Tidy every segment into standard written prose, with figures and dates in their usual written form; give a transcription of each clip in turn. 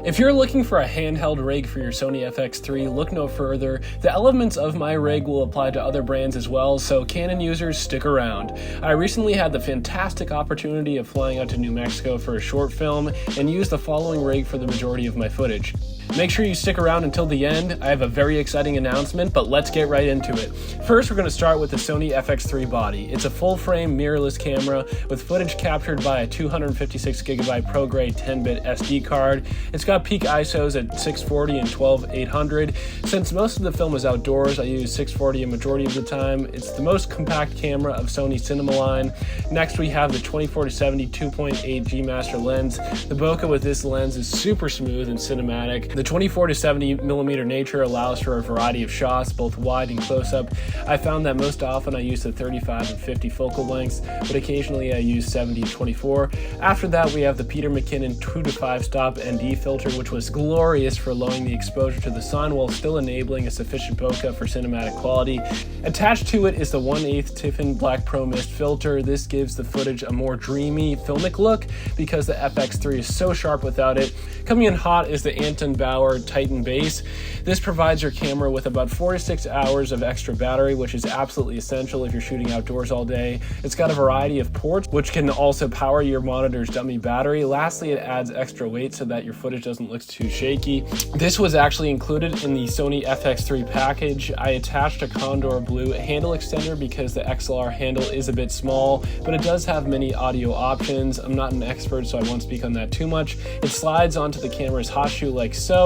If you're looking for a handheld rig for your Sony FX3, look no further. The elements of my rig will apply to other brands as well, so Canon users, stick around. I recently had the fantastic opportunity of flying out to New Mexico for a short film and used the following rig for the majority of my footage. Make sure you stick around until the end. I have a very exciting announcement, but let's get right into it. First, we're going to start with the Sony FX3 body. It's a full-frame mirrorless camera with footage captured by a 256GB ProGrade 10-bit SD card. It's got peak ISOs at 640 and 12800. Since most of the film is outdoors, I use 640 a majority of the time. It's the most compact camera of Sony's cinema line. Next, we have the 24-70 2.8 G Master lens. The bokeh with this lens is super smooth and cinematic. The 24-70mm nature allows for a variety of shots, both wide and close-up. I found that most often I use the 35 and 50 focal lengths, but occasionally I use 70 and 24. After that, we have the Mckinnon 2 to 5 stop ND filter, which was glorious for lowering the exposure to the sun while still enabling a sufficient bokeh for cinematic quality. Attached to it is the 1/8 Tiffin Black Pro Mist filter. This gives the footage a more dreamy, filmic look because the FX3 is so sharp without it. Coming in hot is the Anton Titan base. This provides your camera with about 4 to 6 hours of extra battery, which is absolutely essential if you're shooting outdoors all day. It's got a variety of ports, which can also power your monitor's dummy battery. Lastly, it adds extra weight so that your footage doesn't look too shaky. This was actually included in the Sony FX3 package. I attached a Condor Blue handle extender because the XLR handle is a bit small, but it does have many audio options. I'm not an expert, so I won't speak on that too much. It slides onto the camera's hot shoe like so.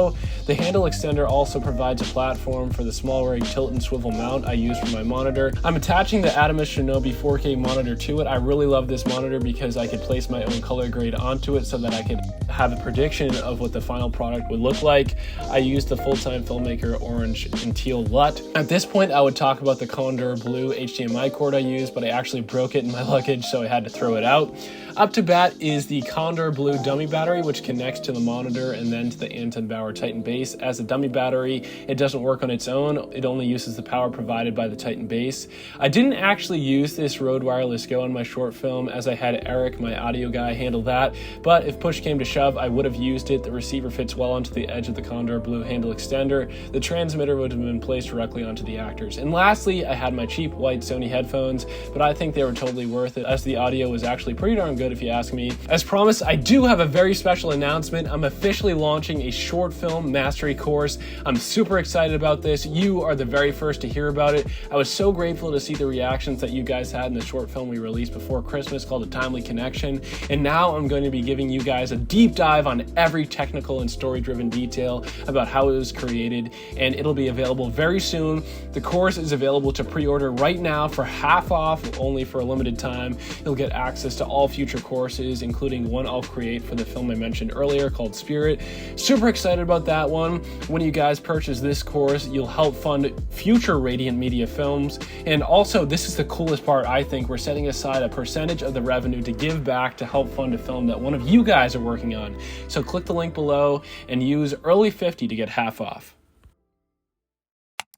The handle extender also provides a platform for the small rig tilt and swivel mount I use for my monitor. I'm attaching the Adamus Shinobi 4K monitor to it. I really love this monitor because I could place my own color grade onto it so that I could have a prediction of what the final product would look like. I used the Full-Time Filmmaker orange and teal LUT. At this point, I would talk about the Condor Blue HDMI cord I used, but I actually broke it in my luggage, so I had to throw it out. Up to bat is the Condor Blue dummy battery, which connects to the monitor and then to the Anton Titan base. As a dummy battery, it doesn't work on its own. It only uses the power provided by the Titan base. I didn't actually use this Rode Wireless Go on my short film, as I had Eric, my audio guy, handle that, but if push came to shove, I would have used it. The receiver fits well onto the edge of the Condor Blue handle extender. The transmitter would have been placed directly onto the actors. And lastly, I had my cheap white Sony headphones, but I think they were totally worth it, as the audio was actually pretty darn good if you ask me. As promised, I do have a very special announcement. I'm officially launching a short film mastery course. I'm super excited about this. You are the very first to hear about it. I was so grateful to see the reactions that you guys had in the short film we released before Christmas called A Timely Connection. And now I'm going to be giving you guys a deep dive on every technical and story-driven detail about how it was created, and it'll be available very soon. The course is available to pre-order right now for half off, only for a limited time. You'll get access to all future courses, including one I'll create for the film I mentioned earlier called Spirit. Super excited about that one. When you guys purchase this course, you'll help fund future Radiant Media films. And also, this is the coolest part, I think. We're setting aside a percentage of the revenue to give back to help fund a film that one of you guys are working on. So click the link below and use early 50 to get half off.